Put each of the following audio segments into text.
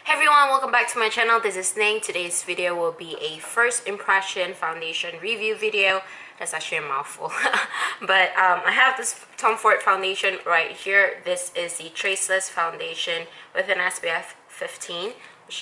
Hey everyone, welcome back to my channel. This is Ning. Today's video will be a first impression foundation review video. That's actually a mouthful. But I have this Tom Ford foundation right here. This is the Traceless Foundation with an SPF 15.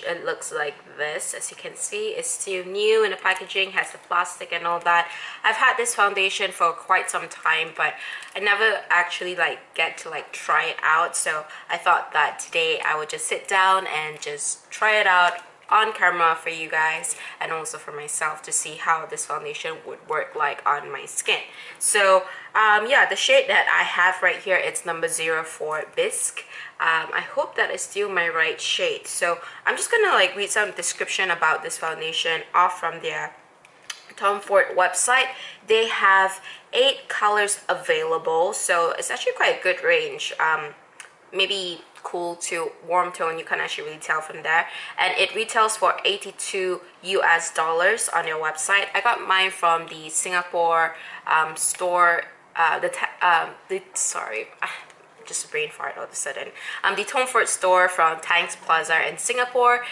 It looks like this. As you can see, it's still new in the packaging, has the plastic and all that. I've had this foundation for quite some time, but I never actually get to try it out. So I thought that today I would just sit down and just try it out on camera for you guys and also for myself to see how this foundation would work like on my skin. So yeah, the shade that I have right here, it's number 04 Bisque. I hope that is still my right shade. So I'm just gonna read some description about this foundation off from their Tom Ford website. They have 8 colors available, so it's actually quite a good range. Maybe cool to warm tone, you can actually really tell from there, and it retails for $82 US on their website. I got mine from the Singapore store, just a brain fart all of a sudden. The Tom Ford store from Tangs Plaza in Singapore.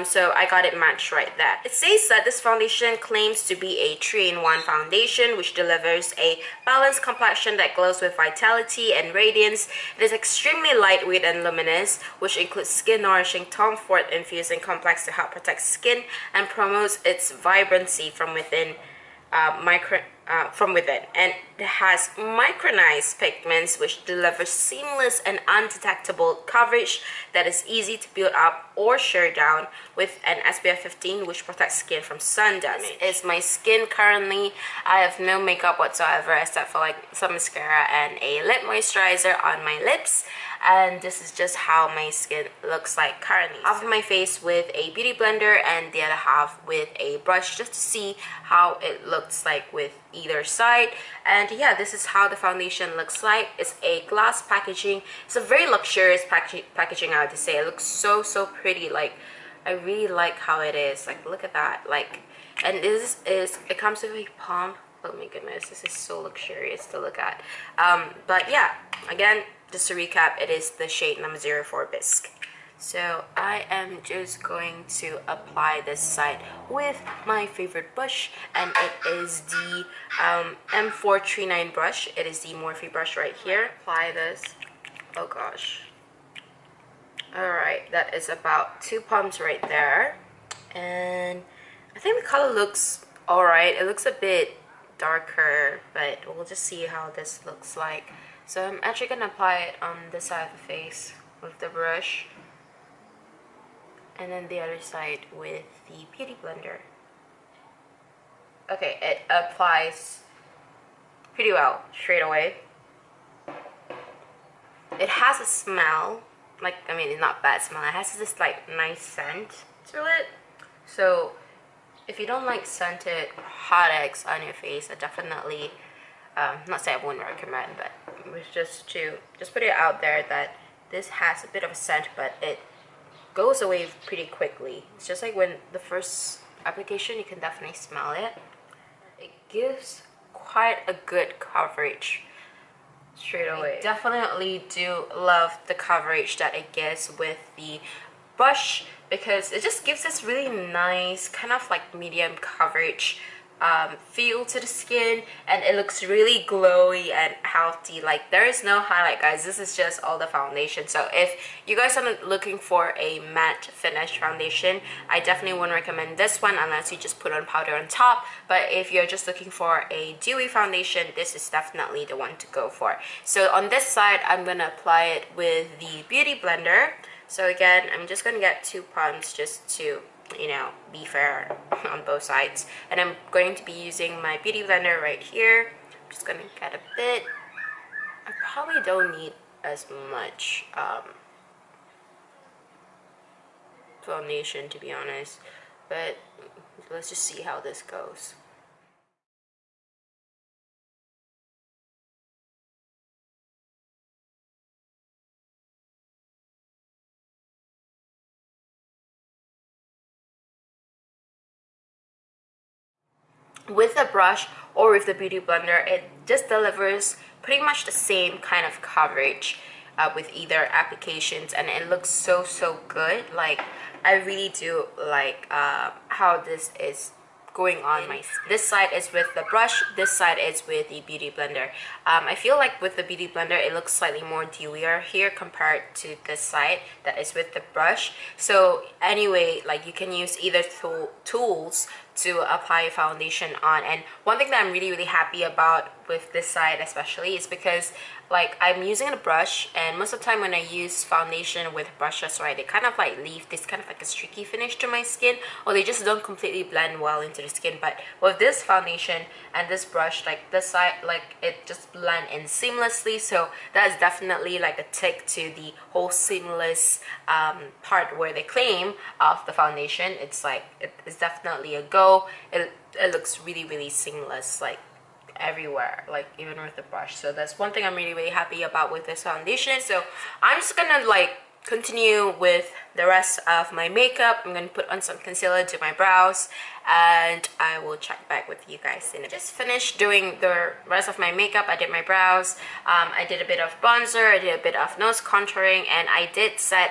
So I got it matched right there. It says that this foundation claims to be a 3-in-1 foundation which delivers a balanced complexion that glows with vitality and radiance. It is extremely lightweight and luminous, which includes skin nourishing Tom Ford infusing complex to help protect skin and promotes its vibrancy from within. And it has micronized pigments which deliver seamless and undetectable coverage that is easy to build up or shear down, with an SPF 15 which protects skin from sun damage. This is my skin currently. I have no makeup whatsoever except for some mascara and a lip moisturizer on my lips, and this is just how my skin looks like currently. Half of my face with a beauty blender and the other half with a brush, just to see how it looks like with either side. And yeah, this is how the foundation looks like. It's a glass packaging. It's a very luxurious packaging, I would say. It looks so pretty. I really like how it is. Look at that. And this is, it comes with a pump. Oh my goodness, this is so luxurious to look at. But yeah, again, just to recap, it is the shade number 04 Bisque. So I am just going to apply this side with my favorite brush, and it is the M439 brush. It is the Morphe brush right here. Apply this. Oh gosh. Alright, that is about 2 pumps right there. And I think the color looks alright. It looks a bit darker, but we'll just see how this looks like. So I'm actually going to apply it on this side of the face with the brush, and then the other side with the beauty blender. Okay, it applies pretty well straight away. It has a smell, I mean, it's not bad smell. It has this nice scent to it. So if you don't like scented hot eggs on your face, I definitely, not say I wouldn't recommend, but it's just put it out there that this has a bit of a scent, but it goes away pretty quickly. It's just when the first application, you can definitely smell it. It gives quite a good coverage straight away. I definitely do love the coverage that it gives with the brush, because it just gives this really nice kind of medium coverage feel to the skin, and it looks really glowy and healthy. There is no highlight, guys. This is just all the foundation. So if you guys are looking for a matte finish foundation, I definitely wouldn't recommend this one unless you just put on powder on top. But if you're just looking for a dewy foundation, this is definitely the one to go for. So on this side, I'm gonna apply it with the beauty blender. So again, I'm just gonna get 2 pumps just to, be fair on both sides. And I'm going to be using my beauty blender right here. I'm just gonna get a bit. I probably don't need as much foundation, to be honest, but let's just see how this goes. With the brush or with the beauty blender, it just delivers pretty much the same kind of coverage. with either applications, and it looks so good. Like I really do like how this is going on my skin. This side is with the brush, this side is with the beauty blender. I feel like with the beauty blender it looks slightly more dewier here compared to this side that is with the brush. So anyway, like you can use either tools to apply foundation on. And one thing that I'm really happy about with this side especially is because like I'm using a brush, and most of the time when I use foundation with brushes, right, they kind of like leave this kind of like a streaky finish to my skin, or they just don't completely blend well into the skin. But with this foundation and this brush, like this side, like it just blend in seamlessly. So that's definitely like a tick to the whole seamless part where they claim of the foundation. It's like it's definitely a go. It looks really seamless, like everywhere, like even with the brush. So that's one thing I'm really happy about with this foundation. So I'm just gonna like continue with the rest of my makeup. I'm gonna put on some concealer to my brows, and I will check back with you guys in a bit. Just finished doing the rest of my makeup. I did my brows, I did a bit of bronzer, I did a bit of nose contouring, and I did set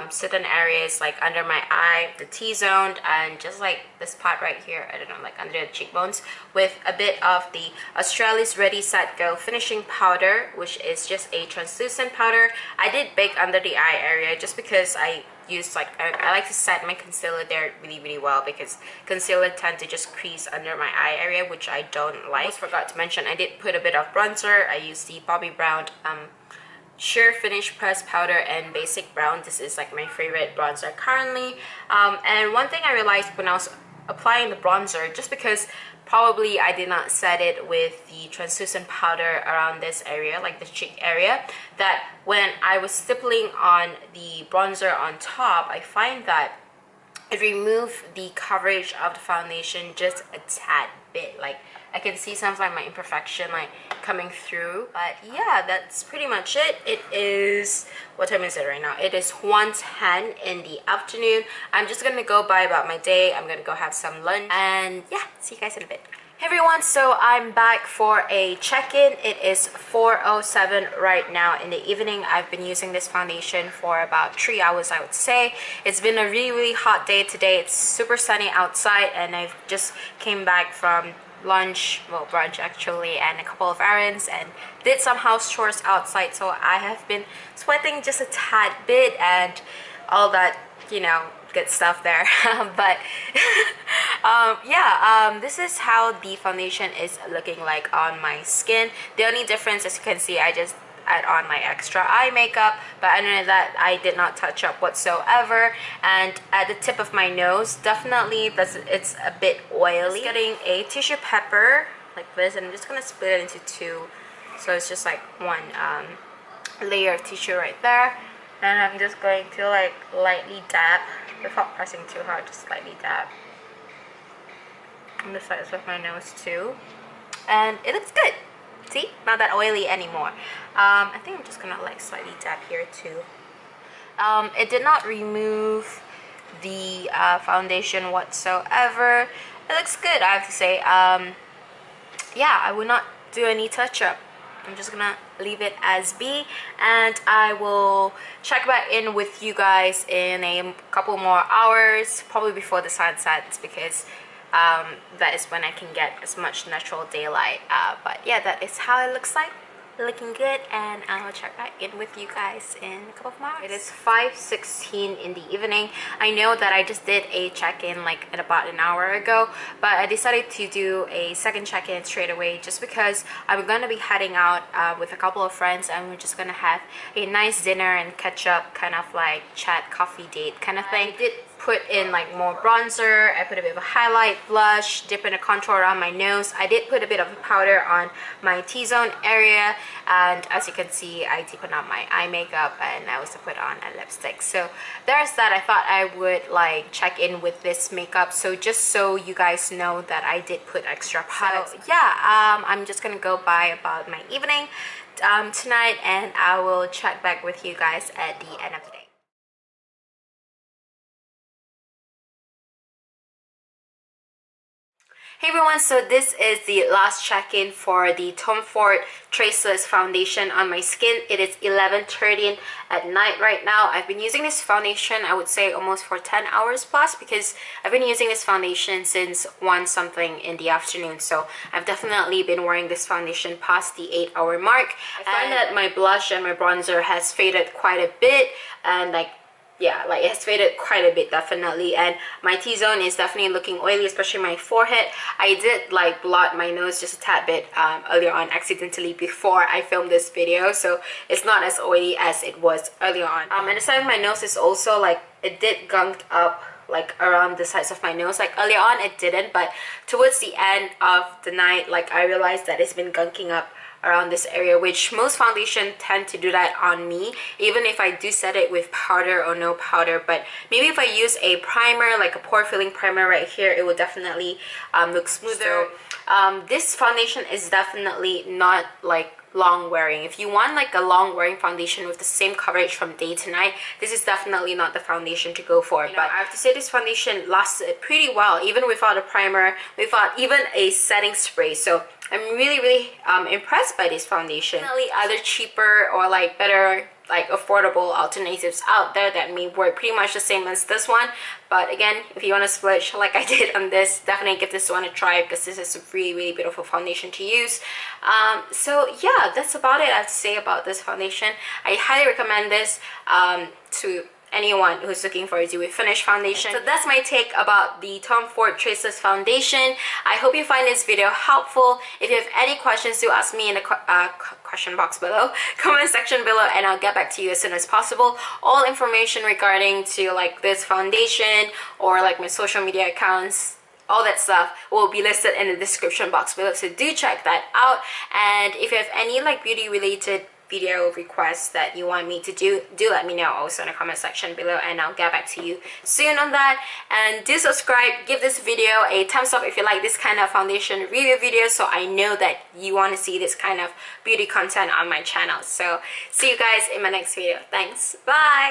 certain areas like under my eye, the T-zone, and just like this part right here, I don't know, like under the cheekbones, with a bit of the Australis Ready Set Go finishing powder, which is just a translucent powder. I did bake under the eye area just because I use like I like to set my concealer there really well, because concealer tend to just crease under my eye area, which I don't like. I almost forgot to mention I did put a bit of bronzer. I used the Bobbi Brown Sheer Finish Pressed Powder and Basic Brown. This is like my favorite bronzer currently. And one thing I realized when I was applying the bronzer, just because probably I did not set it with the translucent powder around this area, like the cheek area, that when I was stippling on the bronzer on top, I find that it removed the coverage of the foundation just a tad bit. Like I can see some of like my imperfection like coming through. But yeah, that's pretty much it. It is, what time is it right now? It is 1:10 in the afternoon. I'm just gonna go by about my day. I'm gonna go have some lunch, and yeah, see you guys in a bit. Hey everyone, so I'm back for a check-in. It is 4:07 right now in the evening. I've been using this foundation for about 3 hours, I would say. It's been a really hot day today. It's super sunny outside, and I've just came back from lunch, well brunch actually, and a couple of errands, and did some house chores outside. So I have been sweating just a tad bit and all that, you know, good stuff there. But yeah, this is how the foundation is looking like on my skin. The only difference, as you can see, I just add on my extra eye makeup, but other than that I did not touch up whatsoever. And at the tip of my nose, definitely it's a bit oily. Just getting a tissue paper like this, and I'm just gonna split it into two, so it's just like one layer of tissue right there. And I'm just going to like lightly dab without pressing too hard, just lightly dab on the sides of my nose too, and it looks good. See, not that oily anymore. I think I'm just gonna like slightly dab here too. It did not remove the foundation whatsoever. It looks good, I have to say. Yeah, I would not do any touch-up. I'm just gonna leave it as be, and I will check back in with you guys in a couple more hours, probably before the sun sets, because that is when I can get as much natural daylight. But yeah, that is how it looks like. Looking good, and I'll check back in with you guys in a couple of hours. It is 5:16 in the evening. I know that I just did a check-in like at about an hour ago, but I decided to do a second check-in straight away just because I'm gonna be heading out with a couple of friends, and we're just gonna have a nice dinner and catch up, kind of like chat, coffee date kind of thing. I did put in like more bronzer. I put a bit of a highlight, blush, dip in a contour around my nose. I did put a bit of powder on my T-zone area, and as you can see, I deepened up my eye makeup, and I also put on a lipstick. So there's that. I thought I would like check in with this makeup, so just so you guys know that I did put extra powder. So yeah, I'm just gonna go by about my evening tonight, and I will check back with you guys at the end of the day. Hey everyone, so this is the last check-in for the Tom Ford Traceless Foundation on my skin. It is 11:30 at night right now. I've been using this foundation, I would say almost for 10 hours plus, because I've been using this foundation since 1 something in the afternoon. So I've definitely been wearing this foundation past the 8-hour mark. I find that my blush and my bronzer has faded quite a bit, and yeah, it has faded quite a bit definitely, and my T-zone is definitely looking oily, especially my forehead. I did blot my nose just a tad bit earlier on accidentally before I filmed this video, so it's not as oily as it was earlier on. And the side of my nose is also it did gunk up around the sides of my nose. Earlier on it didn't, but towards the end of the night I realized that it's been gunking up around this area, which most foundation tend to do that on me, even if I do set it with powder or no powder. But maybe if I use a primer, a pore filling primer right here, it will definitely look smoother. So, this foundation is definitely not long wearing. If you want a long wearing foundation with the same coverage from day to night, this is definitely not the foundation to go for. But I have to say this foundation lasted pretty well, even without a primer, without even a setting spray. So I'm really impressed by this foundation. Definitely other cheaper or better affordable alternatives out there that may work pretty much the same as this one. But again, if you want to splurge like I did on this, definitely give this one a try, because this is a really beautiful foundation to use. So yeah, that's about it I have to say about this foundation. I highly recommend this to anyone who's looking for a dewy finish foundation. So that's my take about the Tom Ford Traceless Foundation. I hope you find this video helpful. If you have any questions, do ask me in the question box below, comment section below, and I'll get back to you as soon as possible. All information regarding to this foundation or my social media accounts, all that stuff will be listed in the description box below, so do check that out. And if you have any beauty related video requests that you want me to do let me know also in the comment section below, and I'll get back to you soon on that. And do subscribe, give this video a thumbs up if you like this kind of foundation review video, so I know that you want to see this kind of beauty content on my channel. So see you guys in my next video. Thanks, bye.